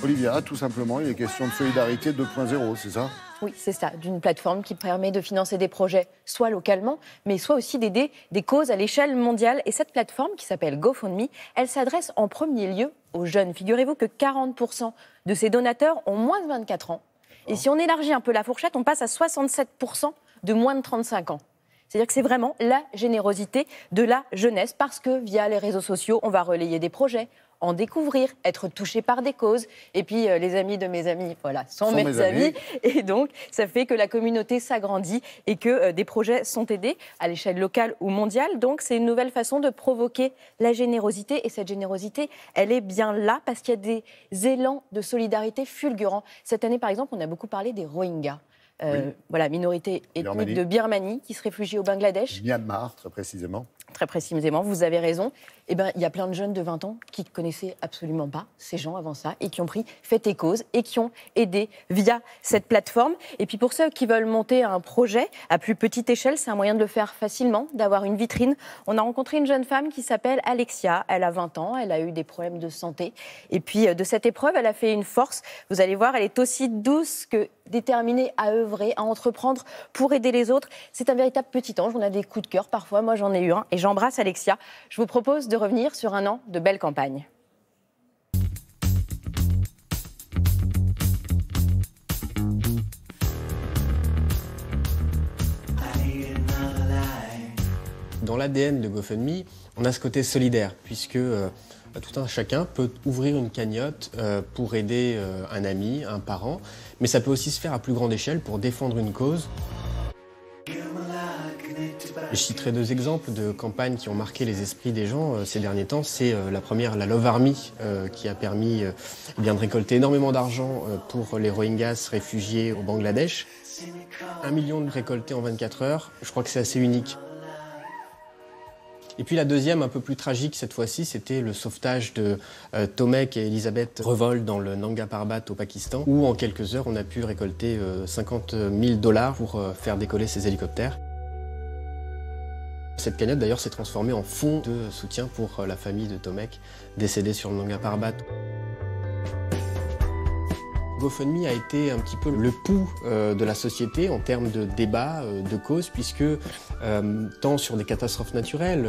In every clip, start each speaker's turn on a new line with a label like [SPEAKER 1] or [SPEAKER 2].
[SPEAKER 1] Olivia, tout simplement, il est question de solidarité 2.0, c'est ça?
[SPEAKER 2] Oui, c'est ça, d'une plateforme qui permet de financer des projets soit localement, mais soit aussi d'aider des causes à l'échelle mondiale. Et cette plateforme, qui s'appelle GoFundMe, elle s'adresse en premier lieu aux jeunes. Figurez-vous que 40% de ces donateurs ont moins de 24 ans. Et si on élargit un peu la fourchette, on passe à 67% de moins de 35 ans. C'est-à-dire que c'est vraiment la générosité de la jeunesse, parce que via les réseaux sociaux, on va relayer des projets, en découvrir, être touché par des causes. Et puis, les amis de mes amis, voilà, sont mes amis. Et donc, ça fait que la communauté s'agrandit et que des projets sont aidés à l'échelle locale ou mondiale. Donc, c'est une nouvelle façon de provoquer la générosité. Et cette générosité, elle est bien là parce qu'il y a des élans de solidarité fulgurants. Cette année, par exemple, on a beaucoup parlé des Rohingyas. Voilà, minorité ethnique de Birmanie qui se réfugie au Bangladesh.
[SPEAKER 1] Myanmar, très précisément.
[SPEAKER 2] Très précisément, vous avez raison. Eh ben, il y a plein de jeunes de 20 ans qui ne connaissaient absolument pas ces gens avant ça et qui ont pris fait et cause et qui ont aidé via cette plateforme. Et puis pour ceux qui veulent monter un projet à plus petite échelle, c'est un moyen de le faire facilement, d'avoir une vitrine. On a rencontré une jeune femme qui s'appelle Alexia. Elle a 20 ans, elle a eu des problèmes de santé. Et puis de cette épreuve, elle a fait une force. Vous allez voir, elle est aussi douce que déterminée à œuvrer, à entreprendre pour aider les autres. C'est un véritable petit ange. On a des coups de cœur parfois. Moi, j'en ai eu un et j'embrasse Alexia. Je vous propose de revenir sur un an de belle campagne.
[SPEAKER 3] Dans l'ADN de GoFundMe, on a ce côté solidaire, puisque tout un chacun peut ouvrir une cagnotte pour aider un ami, un parent, mais ça peut aussi se faire à plus grande échelle pour défendre une cause. Je citerai deux exemples de campagnes qui ont marqué les esprits des gens ces derniers temps. C'est la première, la Love Army, qui a permis de récolter énormément d'argent pour les Rohingyas réfugiés au Bangladesh. 1 million de récoltés en 24 heures, je crois que c'est assez unique. Et puis la deuxième, un peu plus tragique cette fois-ci, c'était le sauvetage de Tomek et Elisabeth Revol dans le Nanga Parbat au Pakistan, où en quelques heures, on a pu récolter 50 000 $ pour faire décoller ces hélicoptères. Cette cagnotte d'ailleurs s'est transformée en fonds de soutien pour la famille de Tomek, décédé sur le Nanga Parbat. GoFundMe a été un petit peu le pouls de la société en termes de débat, de cause, puisque tant sur des catastrophes naturelles,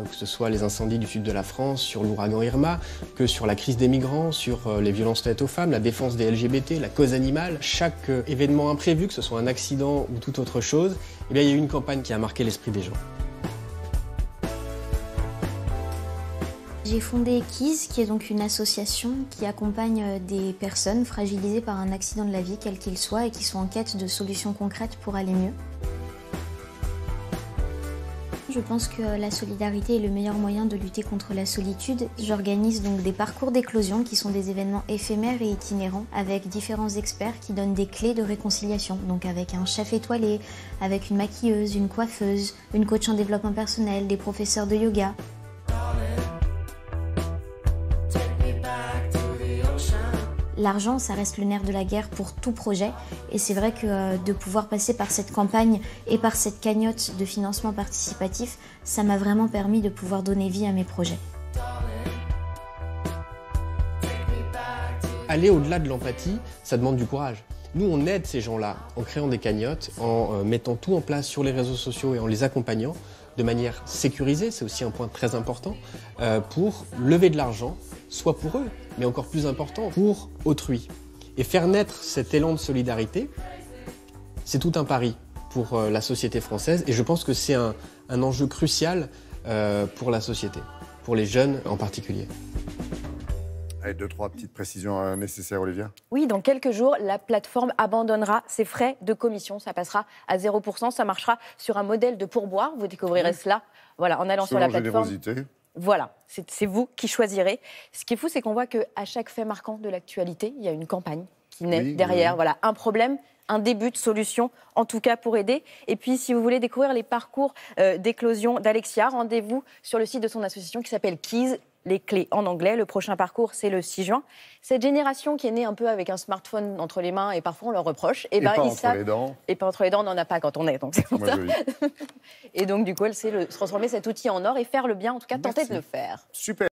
[SPEAKER 3] que ce soit les incendies du sud de la France, sur l'ouragan Irma, que sur la crise des migrants, sur les violences faites aux femmes, la défense des LGBT, la cause animale, chaque événement imprévu, que ce soit un accident ou toute autre chose, eh bien, il y a eu une campagne qui a marqué l'esprit des gens.
[SPEAKER 4] J'ai fondé Keys, qui est donc une association qui accompagne des personnes fragilisées par un accident de la vie, quel qu'il soit, et qui sont en quête de solutions concrètes pour aller mieux. Je pense que la solidarité est le meilleur moyen de lutter contre la solitude. J'organise donc des parcours d'éclosion qui sont des événements éphémères et itinérants avec différents experts qui donnent des clés de réconciliation. Donc avec un chef étoilé, avec une maquilleuse, une coiffeuse, une coach en développement personnel, des professeurs de yoga. L'argent, ça reste le nerf de la guerre pour tout projet et c'est vrai que de pouvoir passer par cette campagne et par cette cagnotte de financement participatif, ça m'a vraiment permis de pouvoir donner vie à mes projets.
[SPEAKER 3] Aller au-delà de l'empathie, ça demande du courage. Nous, on aide ces gens-là en créant des cagnottes, en mettant tout en place sur les réseaux sociaux et en les accompagnant de manière sécurisée, c'est aussi un point très important, pour lever de l'argent, soit pour eux, mais encore plus important, pour autrui. Et faire naître cet élan de solidarité, c'est tout un pari pour la société française et je pense que c'est un enjeu crucial pour la société, pour les jeunes en particulier.
[SPEAKER 1] Allez, 2-3 petites précisions nécessaires, Olivia.
[SPEAKER 2] Oui, dans quelques jours, la plateforme abandonnera ses frais de commission. Ça passera à 0%. Ça marchera sur un modèle de pourboire. Vous découvrirez cela voilà, en allant sur la plateforme.
[SPEAKER 1] Générosité.
[SPEAKER 2] Voilà, c'est vous qui choisirez. Ce qui est fou, c'est qu'on voit qu'à chaque fait marquant de l'actualité, il y a une campagne qui naît derrière. Voilà, un problème, un début de solution, en tout cas pour aider. Et puis, si vous voulez découvrir les parcours d'éclosion d'Alexia, rendez-vous sur le site de son association qui s'appelle Keys. les clés en anglais. Le prochain parcours, c'est le 6 juin. Cette génération qui est née un peu avec un smartphone entre les mains et parfois on leur reproche,
[SPEAKER 1] Et pas entre les dents.
[SPEAKER 2] Et pas entre les dents, on n'en a pas quand on est, donc c'est pour
[SPEAKER 1] Moi,
[SPEAKER 2] ça.
[SPEAKER 1] joli.
[SPEAKER 2] Et donc du coup, elle sait transformer cet outil en or et faire le bien, en tout cas tenter de le faire.
[SPEAKER 1] Super.